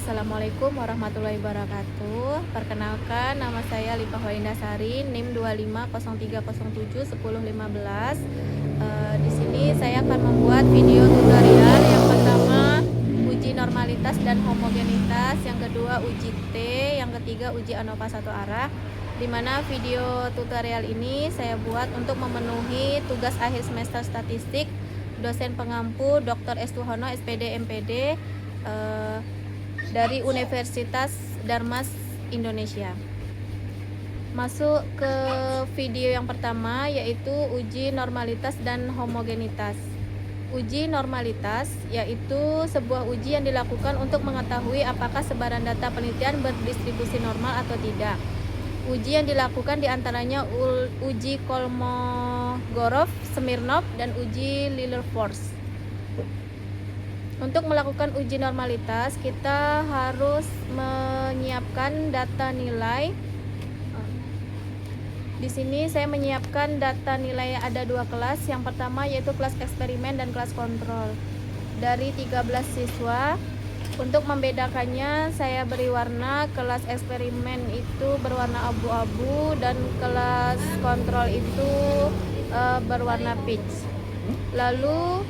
Assalamualaikum warahmatullahi wabarakatuh. Perkenalkan, nama saya Lipah Waindasari, NIM 2503071015. Di sini saya akan membuat video tutorial. Yang pertama, uji normalitas dan homogenitas. Yang kedua, uji T. Yang ketiga, uji ANOVA satu arah. Dimana video tutorial ini saya buat untuk memenuhi tugas akhir semester statistik dosen pengampu Dr. S. Tuhono, SPD, MPD, dari Universitas Darmas Indonesia. Masuk ke video yang pertama, yaitu uji normalitas dan homogenitas. Uji normalitas yaitu sebuah uji yang dilakukan untuk mengetahui apakah sebaran data penelitian berdistribusi normal atau tidak. Uji yang dilakukan diantaranya uji Kolmogorov, Smirnov, dan uji Lilliefors. Untuk melakukan uji normalitas, kita harus menyiapkan data nilai. Di sini saya menyiapkan data nilai ada dua kelas. Yang pertama yaitu kelas eksperimen dan kelas kontrol. Dari 13 siswa. Untuk membedakannya, saya beri warna. Kelas eksperimen itu berwarna abu-abu dan kelas kontrol itu berwarna peach. Lalu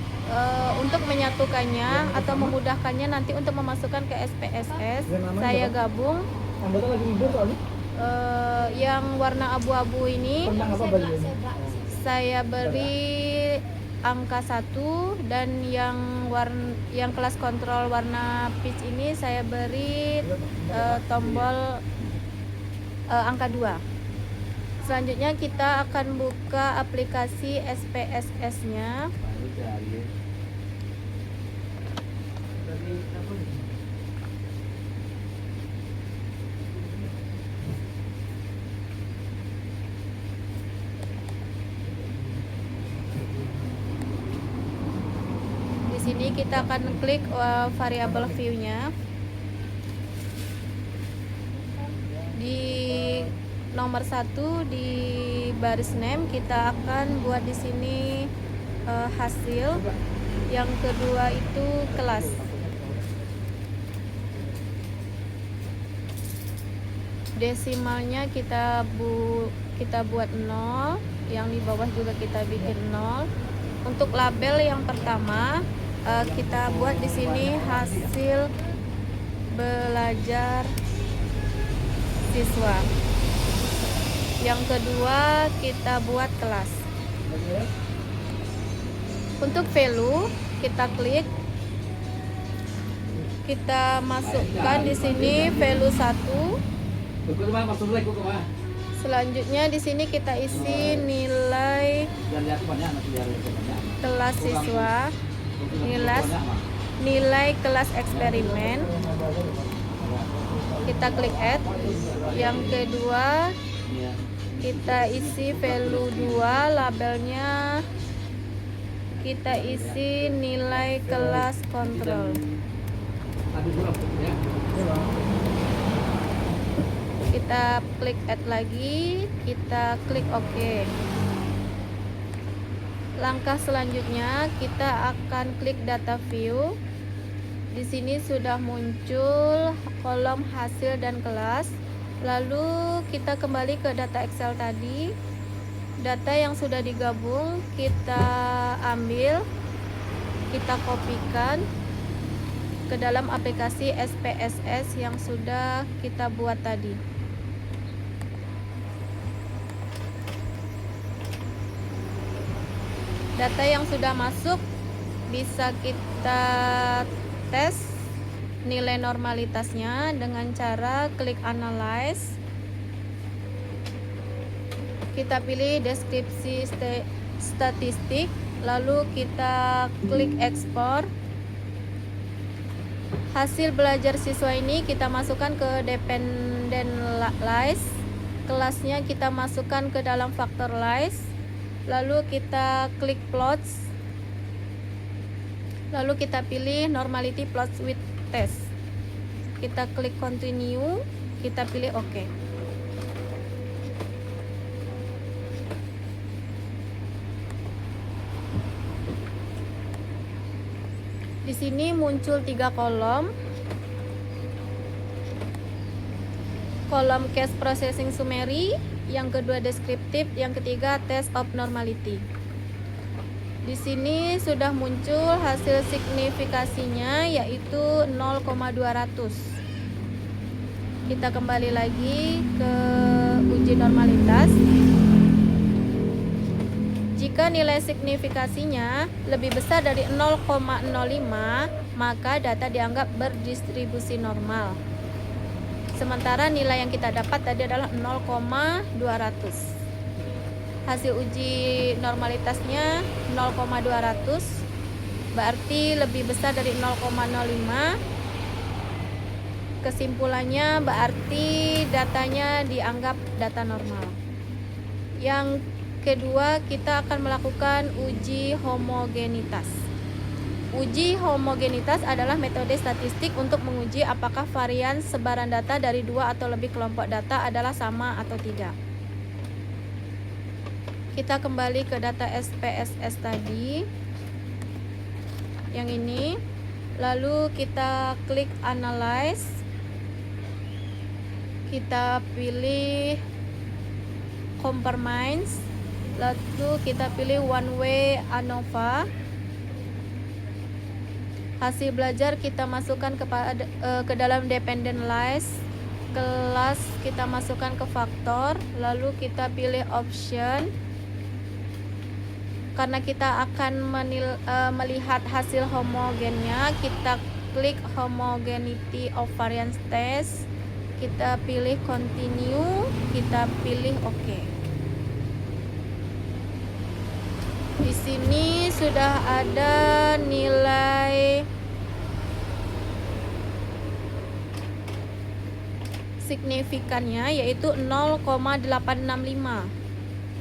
untuk menyatukannya atau memudahkannya nanti untuk memasukkan ke SPSS, saya gabung yang warna abu-abu ini saya beri angka 1, dan yang kelas kontrol warna peach ini saya beri tombol angka 2. Selanjutnya kita akan buka aplikasi SPSS-nya. Di sini kita akan klik variable view-nya. Di nomor 1 di baris name kita akan buat di sini hasil. Yang kedua itu kelas. Desimalnya kita buat 0, yang di bawah juga kita bikin 0. Untuk label yang pertama kita buat di sini hasil belajar siswa. Yang kedua kita buat kelas. Untuk value kita klik, kita masukkan di sini value 1. Selanjutnya di sini kita isi nilai kelas siswa, nilai kelas eksperimen. Kita klik add. Yang kedua kita isi value 2, labelnya kita isi nilai kelas kontrol. Kita klik add lagi, kita klik OK. Langkah selanjutnya kita akan klik data view. Di sini sudah muncul kolom hasil dan kelas. Lalu kita kembali ke data Excel tadi. Data yang sudah digabung kita ambil, kita kopikan ke dalam aplikasi SPSS yang sudah kita buat tadi. Data yang sudah masuk bisa kita tes nilai normalitasnya dengan cara klik analyze. Kita pilih deskripsi statistik, lalu kita klik ekspor. Hasil belajar siswa ini kita masukkan ke dependent list. Kelasnya kita masukkan ke dalam faktor list. Lalu kita klik plots. Lalu kita pilih normality plots with test. Kita klik continue, kita pilih OK. Di sini muncul 3 kolom. kolom case processing summary, yang kedua deskriptif, yang ketiga test of normality. Di sini sudah muncul hasil signifikasinya yaitu 0,200. Kita kembali lagi ke uji normalitas. Jika nilai signifikasinya lebih besar dari 0,05, maka data dianggap berdistribusi normal. Sementara nilai yang kita dapat tadi adalah 0,200. Hasil uji normalitasnya 0,200, berarti lebih besar dari 0,05. Kesimpulannya berarti datanya dianggap data normal. Yang kedua, kita akan melakukan uji homogenitas. Uji homogenitas adalah metode statistik untuk menguji apakah varian sebaran data dari dua atau lebih kelompok data adalah sama atau tidak. Kita kembali ke data SPSS tadi, yang ini, lalu kita klik analyze, kita pilih compromise, lalu kita pilih one way ANOVA. Hasil belajar kita masukkan ke dalam dependent list, kelas kita masukkan ke faktor, lalu kita pilih option. Karena kita akan melihat hasil homogennya, kita klik homogeneity of variance test, kita pilih continue, kita pilih OK. Di sini sudah ada nilai signifikannya yaitu 0,865.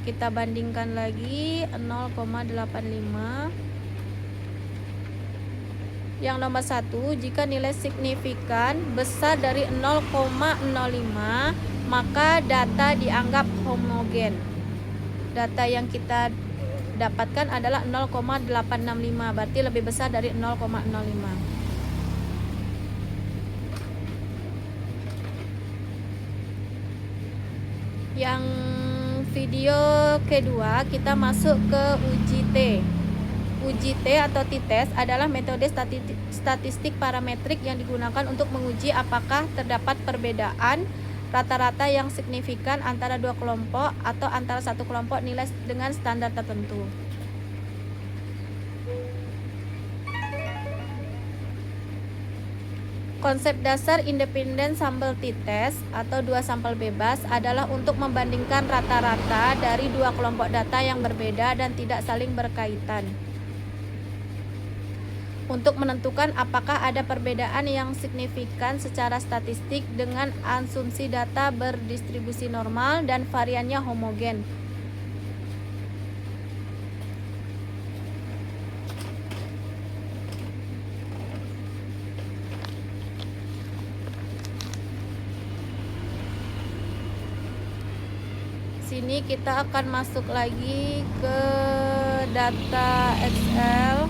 Kita bandingkan lagi 0,85. Yang nomor 1, jika nilai signifikan besar dari 0,05, maka data dianggap homogen. Data yang kita dapatkan adalah 0,865, berarti lebih besar dari 0,05. Yang video kedua, kita masuk ke uji T. Uji T atau t-test adalah metode statistik parametrik yang digunakan untuk menguji apakah terdapat perbedaan rata-rata yang signifikan antara dua kelompok atau antara satu kelompok nilai dengan standar tertentu. Konsep dasar independent sample t-test atau dua sampel bebas adalah untuk membandingkan rata-rata dari dua kelompok data yang berbeda dan tidak saling berkaitan, untuk menentukan apakah ada perbedaan yang signifikan secara statistik dengan asumsi data berdistribusi normal dan variannya homogen. Sini kita akan masuk lagi ke data Excel.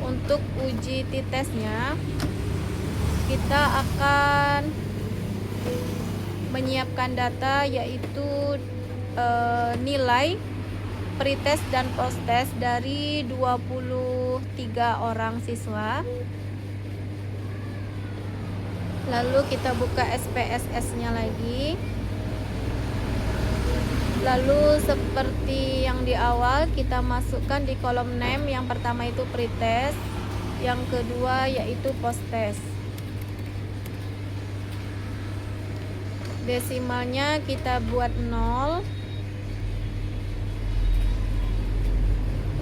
Untuk uji t-testnya, kita akan menyiapkan data yaitu nilai pretest dan posttest dari 23 orang siswa. Lalu kita buka SPSS-nya lagi. Lalu seperti yang di awal, kita masukkan di kolom name. Yang pertama itu pretest, yang kedua yaitu posttest. Desimalnya kita buat 0.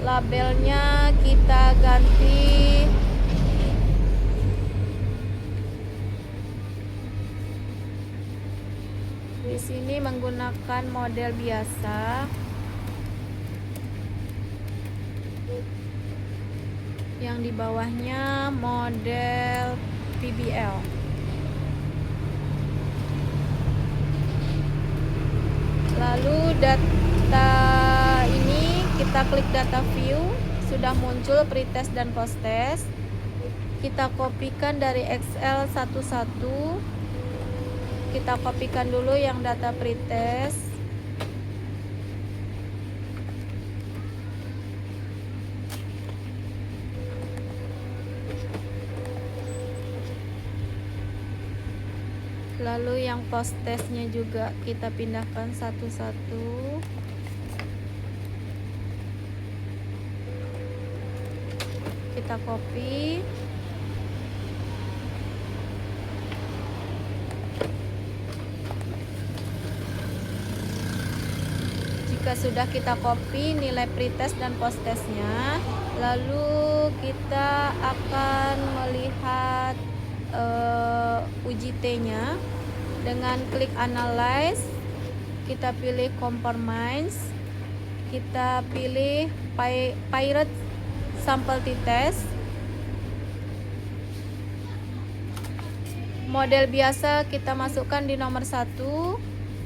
Labelnya kita ganti di sini menggunakan model biasa. Yang di bawahnya model PBL. Lalu data ini kita klik data view, sudah muncul pretest dan posttest. Kita kopikan dari Excel satu-satu. kita kopikan dulu yang data pretest. Lalu yang post testnya juga kita pindahkan satu-satu. Kita copy. Jika sudah kita copy nilai pretest dan post testnya, lalu kita akan melihat uji T-nya dengan klik analyze, kita pilih compromise, kita pilih pirate sample t-test. Model biasa kita masukkan di nomor 1,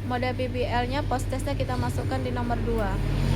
model PBL nya post testnya kita masukkan di nomor 2.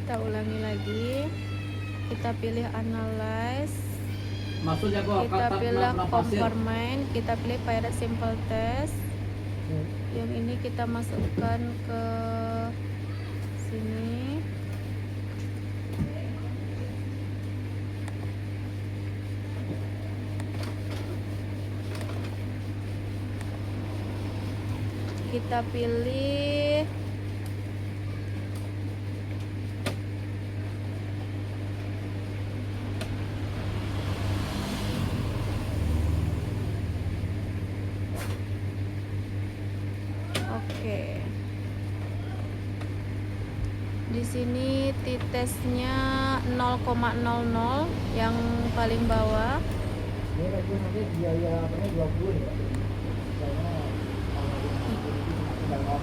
Kita ulangi lagi, kita pilih analyze, kita pilih conformine, kita pilih pirate simple test. Yang ini kita masukkan ke sini. Kita pilih di sini t-testnya 0,00 yang paling bawah.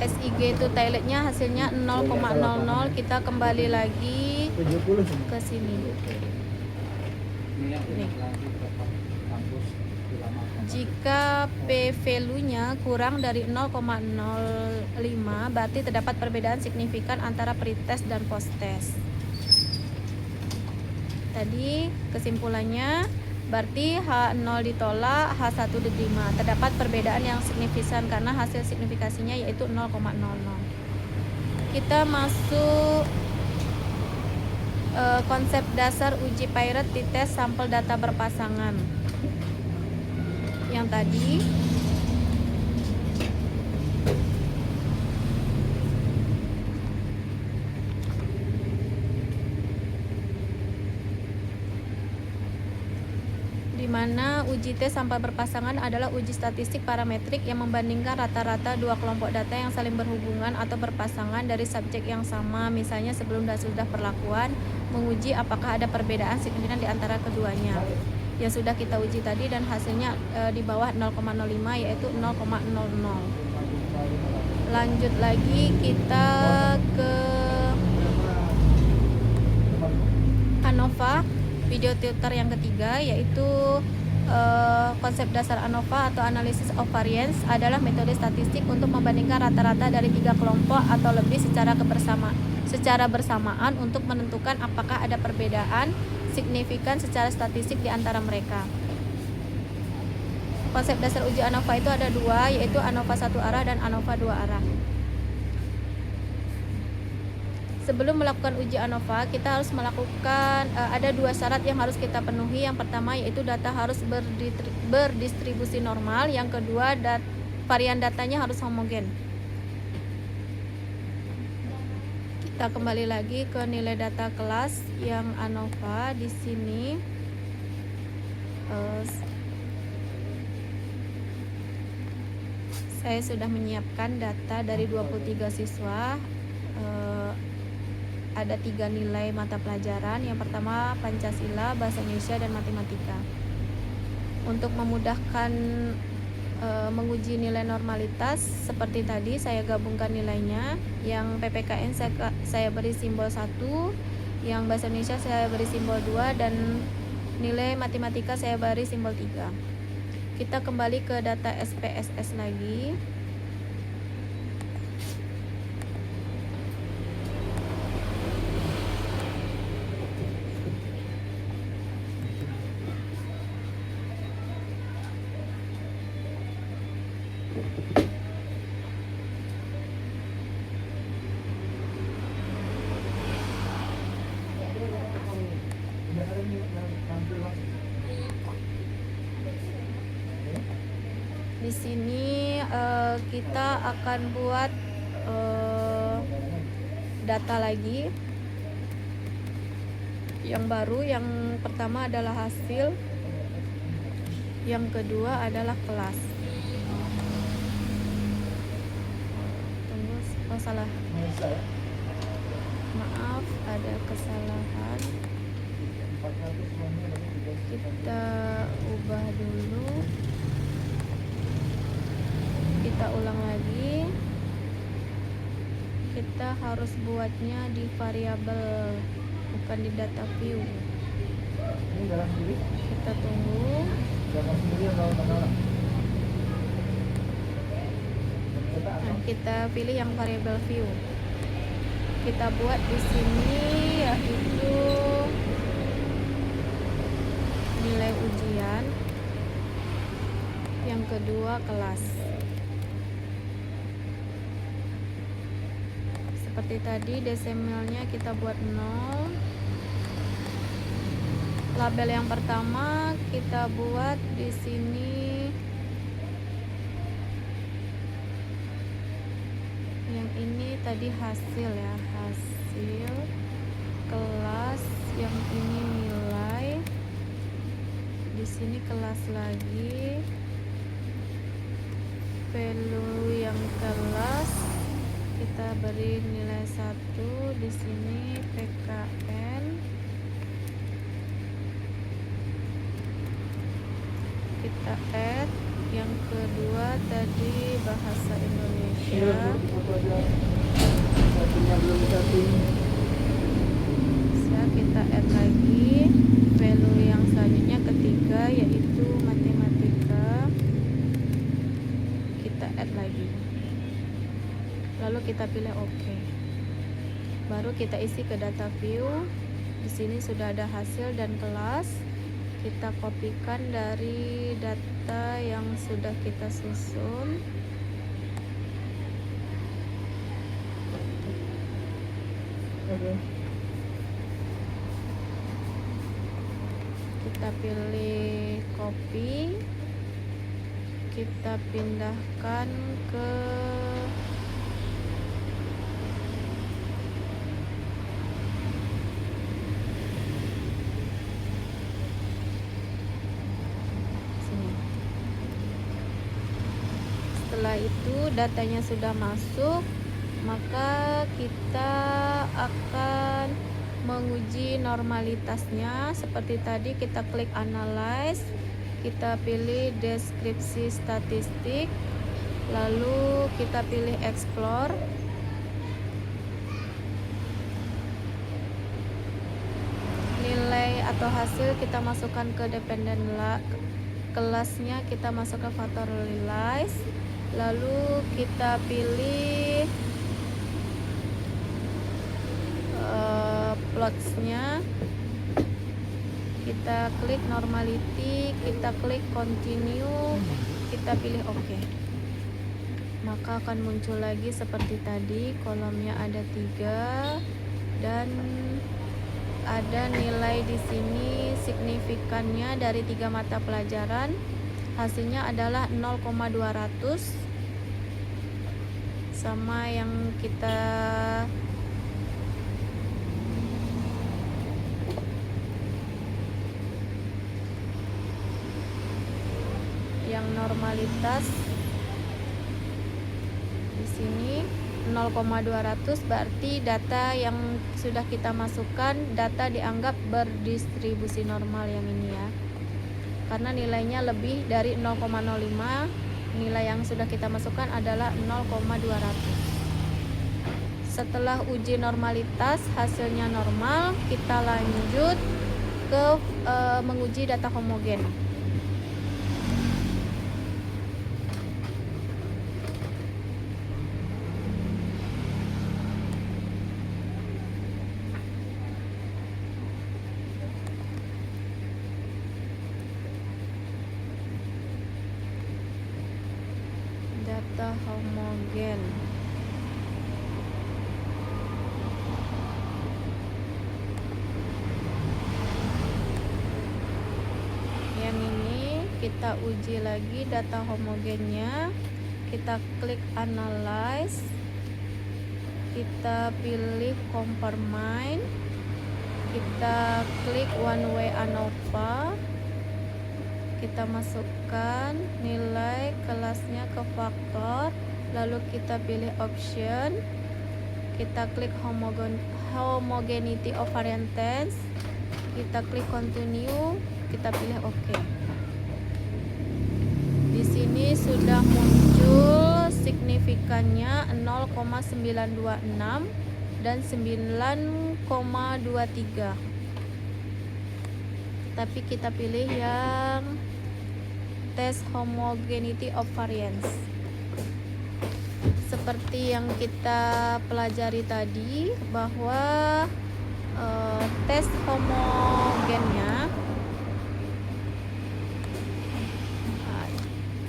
SIG itu toiletnya hasilnya 0,00. Kita kembali lagi ke sini. Nih. Jika P value-nya kurang dari 0,05 berarti terdapat perbedaan signifikan antara pretest dan post test. Tadi kesimpulannya berarti H0 ditolak, H1 diterima. Terdapat perbedaan yang signifikan karena hasil signifikasinya yaitu 0,00. Kita masuk konsep dasar uji pirate t-test sampel data berpasangan. Yang tadi di mana uji tes sampel berpasangan adalah uji statistik parametrik yang membandingkan rata-rata dua kelompok data yang saling berhubungan atau berpasangan dari subjek yang sama, misalnya sebelum dan sesudah perlakuan, menguji apakah ada perbedaan signifikan di antara keduanya. Yang sudah kita uji tadi dan hasilnya di bawah 0,05 yaitu 0,00. Lanjut lagi kita ke ANOVA, video tutor yang ketiga, yaitu konsep dasar ANOVA atau Analysis of Variance adalah metode statistik untuk membandingkan rata-rata dari tiga kelompok atau lebih secara bersamaan untuk menentukan apakah ada perbedaan signifikan secara statistik di antara mereka. Konsep dasar uji ANOVA itu ada dua, yaitu ANOVA satu arah dan ANOVA dua arah. Sebelum melakukan uji ANOVA, kita harus melakukan ada dua syarat yang harus kita penuhi. Yang pertama yaitu data harus berdistribusi normal. Yang kedua, varian datanya harus homogen. Kita kembali lagi ke nilai data kelas yang ANOVA. Di sini saya sudah menyiapkan data dari 23 siswa. Ada 3 nilai mata pelajaran. Yang pertama Pancasila, Bahasa Indonesia, dan Matematika. Untuk memudahkan menguji nilai normalitas, seperti tadi saya gabungkan nilainya. Yang PPKN saya beri simbol 1, yang Bahasa Indonesia saya beri simbol 2, dan nilai matematika saya beri simbol 3. Kita kembali ke data SPSS lagi. Di sini kita akan buat data lagi yang baru. Yang pertama adalah hasil, yang kedua adalah kelas. Tunggu, oh salah, maaf, ada kesalahan. Kita ubah dulu, kita ulang lagi. Kita harus buatnya di variabel, bukan di data view. Kita tunggu. Nah, kita pilih yang variabel view. Kita buat di sini yaitu nilai ujian, yang kedua kelas. Seperti tadi, desimalnya kita buat 0. Label yang pertama kita buat di sini yang ini tadi hasil ya, hasil. Kelas yang ini nilai. Di sini kelas lagi. Value yang kelas kita beri nilai 1. Di sini PKN. Kita add yang kedua tadi Bahasa Indonesia. Bisa kita add lagi. Value yang selanjutnya ketiga yaitu matematika. Kita add lagi. Lalu kita pilih OK. Baru kita isi ke data view. Di sini sudah ada hasil dan kelas. Kita kopikan dari data yang sudah kita susun. Kita pilih copy. Kita pindahkan ke setelah itu datanya sudah masuk, maka kita akan menguji normalitasnya. Seperti tadi kita klik analyze, kita pilih deskripsi statistik, lalu kita pilih explore. Nilai atau hasil kita masukkan ke dependent kelasnya, kita masukkan factorialize. Lalu kita pilih plotsnya, kita klik normality, kita klik continue, kita pilih OK. Maka akan muncul lagi seperti tadi, kolomnya ada 3 dan ada nilai di sini signifikannya dari 3 mata pelajaran. Hasilnya adalah 0,200 sama yang kita normalitas di sini 0,200, berarti data yang sudah kita masukkan data dianggap berdistribusi normal yang ini ya, karena nilainya lebih dari 0,05. Nilai yang sudah kita masukkan adalah 0,200. Setelah uji normalitas hasilnya normal, kita lanjut ke menguji data homogen. Data homogen. Yang ini kita uji lagi data homogennya. Kita klik analyze, kita pilih compartment, kita klik one way ANOVA, kita masukkan nilai kelasnya ke faktor, lalu kita pilih option, kita klik homogeneity of variance, kita klik continue, kita pilih OK. Di sini sudah muncul signifikannya 0,926 dan 9,23. Tapi kita pilih yang tes homogeneity of variance. Seperti yang kita pelajari tadi, bahwa tes homogennya,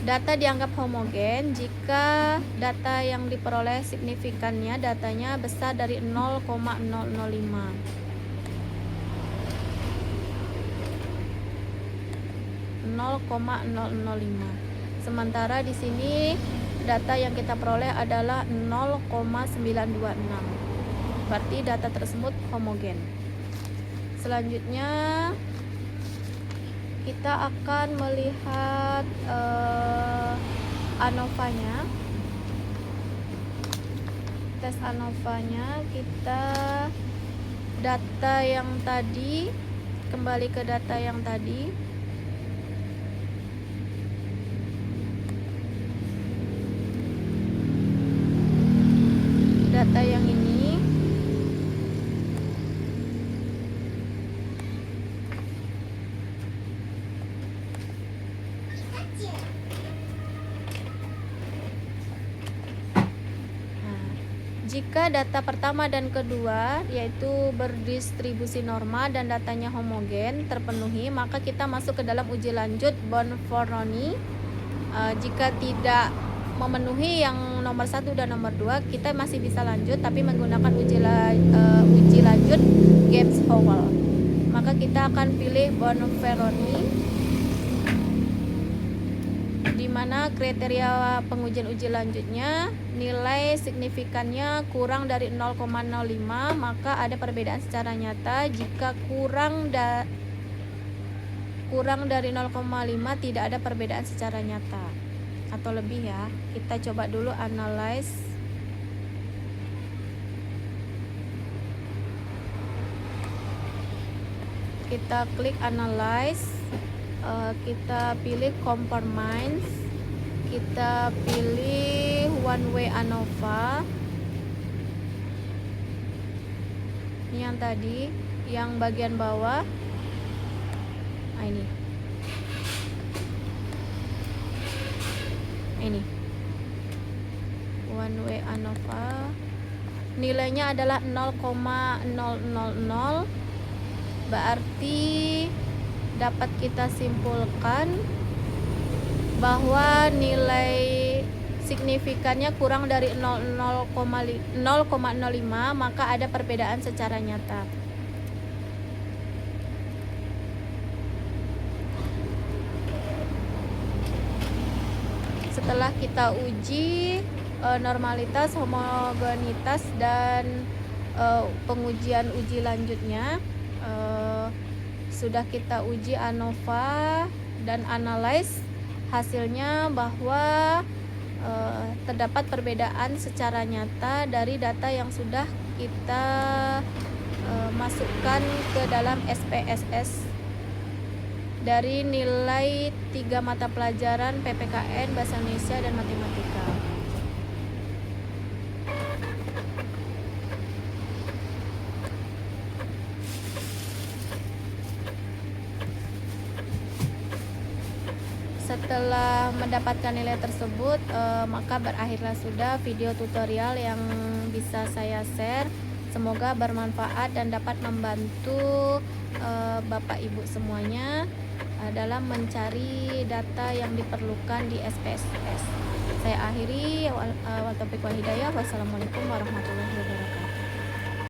data dianggap homogen jika data yang diperoleh signifikannya datanya besar dari 0,005. Sementara di sini data yang kita peroleh adalah 0,926. Berarti data tersebut homogen. Selanjutnya kita akan melihat ANOVA-nya. Tes ANOVA-nya, kita data yang tadi, kembali ke data yang tadi. Data yang ini jika data pertama dan kedua yaitu berdistribusi normal dan datanya homogen terpenuhi, maka kita masuk ke dalam uji lanjut Bonferroni. Jika tidak memenuhi yang nomor 1 dan nomor 2, kita masih bisa lanjut tapi menggunakan uji lanjut Gibbs-Howell. Maka kita akan pilih Bonferroni, di mana kriteria pengujian uji lanjutnya nilai signifikannya kurang dari 0,05, maka ada perbedaan secara nyata. Jika kurang dari 0,5 tidak ada perbedaan secara nyata, atau lebih ya. Kita coba dulu analyze. Kita klik analyze, kita pilih compartments, kita pilih one way ANOVA. Ini yang tadi, yang bagian bawah. Nah, ini one way ANOVA, nilainya adalah 0,000. Berarti dapat kita simpulkan bahwa nilai signifikannya kurang dari 0,05, maka ada perbedaan secara nyata. Setelah kita uji normalitas, homogenitas, dan pengujian uji lanjutnya, sudah kita uji ANOVA dan analyze, hasilnya bahwa terdapat perbedaan secara nyata dari data yang sudah kita masukkan ke dalam SPSS dari nilai 3 mata pelajaran PPKN, Bahasa Indonesia, dan Matematika. Setelah mendapatkan nilai tersebut, maka berakhirlah sudah video tutorial yang bisa saya share. Semoga bermanfaat dan dapat membantu Bapak Ibu semuanya dalam mencari data yang diperlukan di SPSS. Saya akhiri, wal taufiq wal hidayah. Wassalamualaikum warahmatullahi wabarakatuh.